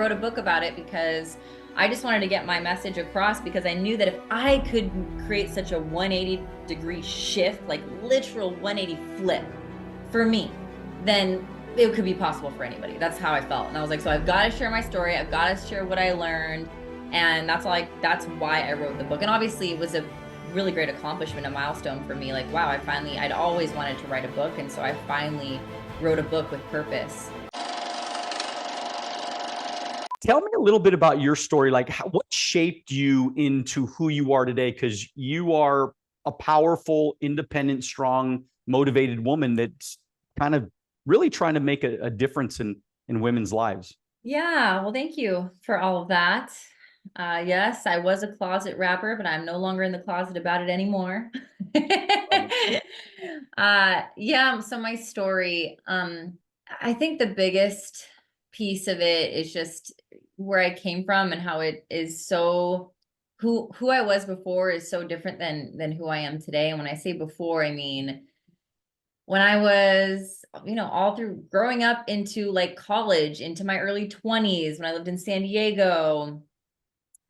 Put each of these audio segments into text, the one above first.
wrote a book about it because I just wanted to get my message across, because I knew that if I could create such a 180-degree shift, like literal 180 flip for me, then it could be possible for anybody. That's how I felt. And I was like, so I've got to share my story. I've got to share what I learned. And that's that's why I wrote the book. And obviously it was a really great accomplishment, a milestone for me. Like, wow, I'd always wanted to write a book. And so I finally wrote a book with purpose. Tell me a little bit about your story. Like, what shaped you into who you are today? Because you are a powerful, independent, strong, motivated woman that's kind of really trying to make a difference in women's lives. Yeah, well, thank you for all of that. Yes, I was a closet rapper, but I'm no longer in the closet about it anymore. Yeah, so my story, I think the biggest piece of it is just where I came from and how it is so who I was before is so different than who I am today. And when I say before, I mean when I was, all through growing up into like college, into my early 20s, when I lived in San Diego,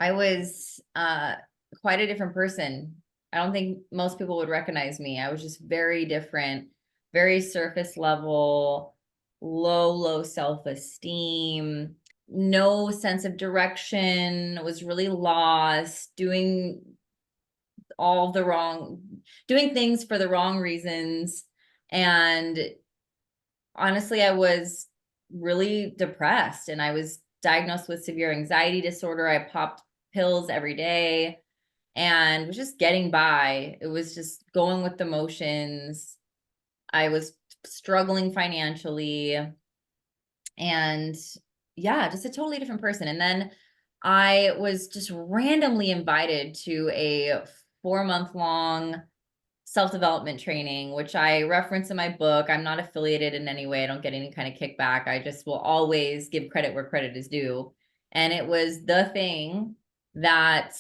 I was quite a different person. I don't think most people would recognize me. I was just very different, very surface level, low self-esteem, no sense of direction, was really lost, doing things for the wrong reasons. And honestly, I was really depressed, and I was diagnosed with severe anxiety disorder. I popped pills every day and was just getting by. It was just going with the motions. I was struggling financially, and yeah, just a totally different person. And then I was just randomly invited to a 4-month long self-development training, which I reference in my book. I'm not affiliated in any way. I don't get any kind of kickback. I just will always give credit where credit is due. And it was the thing that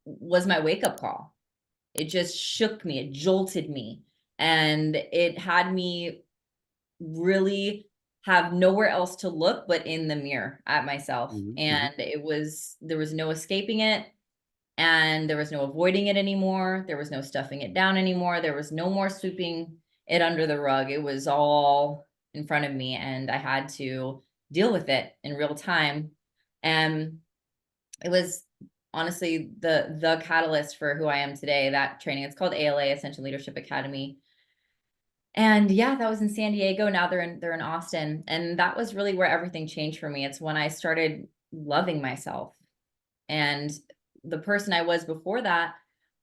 was my wake-up call. It just shook me, it jolted me, and it had me really have nowhere else to look but in the mirror at myself. And there was no escaping it. And there was no avoiding it anymore. There was no stuffing it down anymore. There was no more sweeping it under the rug. It was all in front of me, and I had to deal with it in real time. And it was honestly the catalyst for who I am today. That training, it's called ALA, Ascension Leadership Academy. And yeah, that was in San Diego. Now they're in Austin. And that was really where everything changed for me. It's when I started loving myself. And the person I was before that,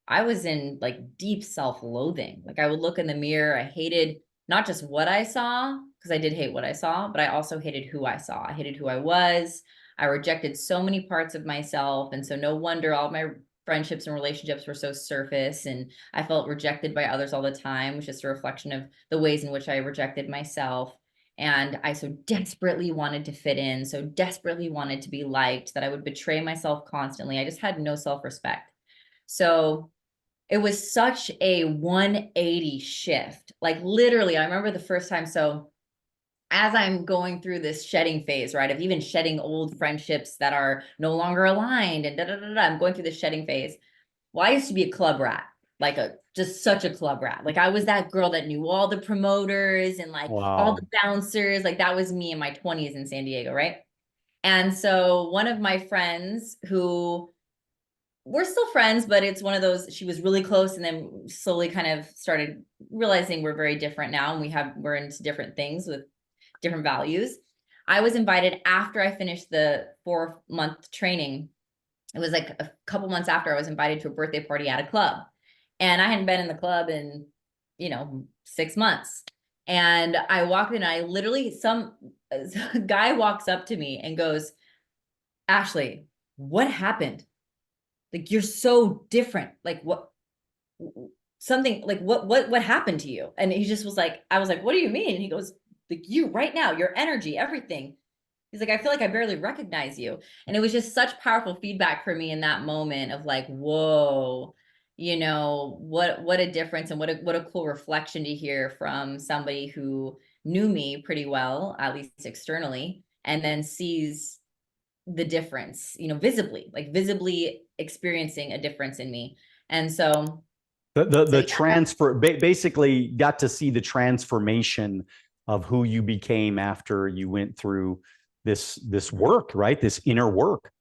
I was in like deep self-loathing. Like I would look in the mirror. I hated not just what I saw, because I did hate what I saw, but I also hated who I saw. I hated who I was. I rejected so many parts of myself. And so no wonder all my friendships and relationships were so surface, and I felt rejected by others all the time, which is a reflection of the ways in which I rejected myself. And I so desperately wanted to fit in, so desperately wanted to be liked, that I would betray myself constantly. I just had no self-respect. So it was such a 180 shift. Like literally, I remember the first time. So as I'm going through this shedding phase, right, of even shedding old friendships that are no longer aligned, and I'm going through this shedding phase. Well, I used to be a club rat, like just such a club rat. Like I was that girl that knew all the promoters and like all the Wow. bouncers. Like that was me in my 20s in San Diego, right? And so one of my friends, who we're still friends, but it's one of those, she was really close and then slowly kind of started realizing we're very different now, and we're into different things with different values. I was invited after I finished the 4-month training. It was like a couple months after, I was invited to a birthday party at a club. And I hadn't been in the club in, 6 months. And I walked in, and I literally, some guy walks up to me and goes, "Ashley, what happened? Like, you're so different. Like, what happened to you?" And he just was like, I was like, "What do you mean?" And he goes, "Like, you right now, your energy, everything." He's like, "I feel like I barely recognize you." And it was just such powerful feedback for me in that moment of like, whoa, what a difference, and what a cool reflection to hear from somebody who knew me pretty well, at least externally, and then sees the difference, visibly, like visibly experiencing a difference in me. And so, The yeah. transfer, basically got to see the transformation of who you became after you went through this work, right? This inner work.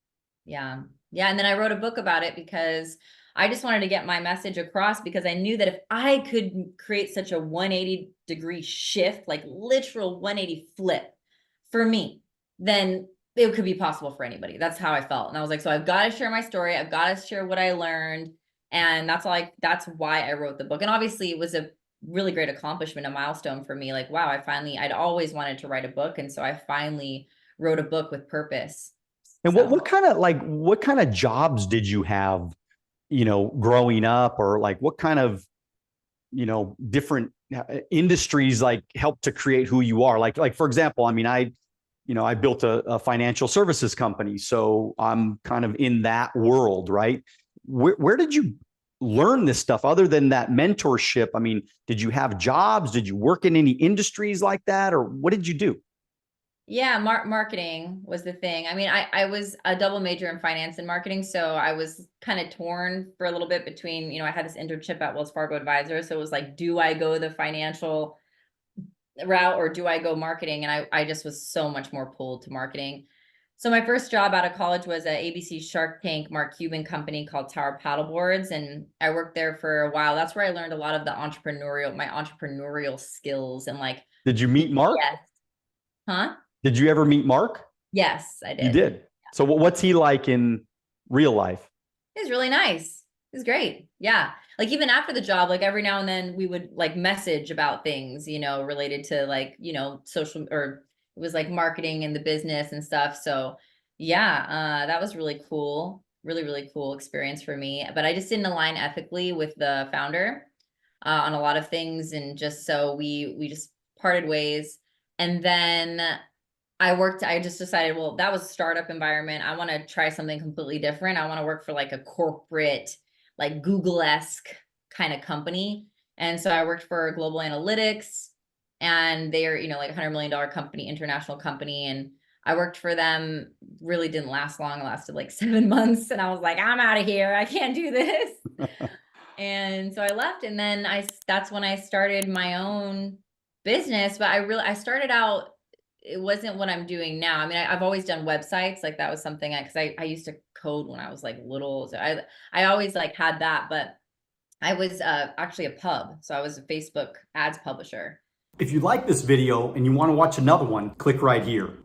Yeah. Yeah. And then I wrote a book about it because I just wanted to get my message across, because I knew that if I could create such a 180-degree shift, like literal 180 flip for me, then it could be possible for anybody. That's how I felt. And I was like, so I've got to share my story. I've got to share what I learned. And that's why I wrote the book. And obviously it was a really great accomplishment, a milestone for me. Like, wow, I'd always wanted to write a book. And so I finally wrote a book with purpose. And So. what kind of jobs did you have, growing up, or like what kind of, different industries like helped to create who you are? Like for example, I mean, I built a financial services company, so I'm kind of in that world, right? Where did you learn this stuff other than that mentorship? I mean, did you have jobs? Did you work in any industries like that, or what did you do? Yeah, marketing was the thing. I mean, I was a double major in finance and marketing, so I was kind of torn for a little bit between, I had this internship at Wells Fargo Advisor, so it was like, do I go the financial route or do I go marketing? And I just was so much more pulled to marketing. So my first job out of college was at ABC Shark Tank, Mark Cuban company called Tower Paddleboards, and I worked there for a while. That's where I learned a lot of my entrepreneurial skills and like. Did you meet Mark? Yes. Huh? Did you ever meet Mark? Yes, I You did. did. So what's he like in real life? He's really nice. He's great. Yeah. Like even after the job, like every now and then we would like message about things, related to like, social, or it was like marketing and the business and stuff. So yeah, that was really cool. Really, really cool experience for me. But I just didn't align ethically with the founder on a lot of things. And just so we just parted ways. And then I just decided, well, that was a startup environment. I want to try something completely different. I want to work for like a corporate, like Google-esque kind of company. And so I worked for Global Analytics, and they're, like $100 million company, international company. And I worked for them, really didn't last long. It lasted like 7 months. And I was like, I'm out of here. I can't do this. And so I left, and then that's when I started my own business. But I started out, it wasn't what I'm doing now. I mean, I've always done websites. Like that was something because I used to code when I was like little. So I always like had that, but I was actually a pub. So I was a Facebook ads publisher. If you like this video and you want to watch another one, click right here.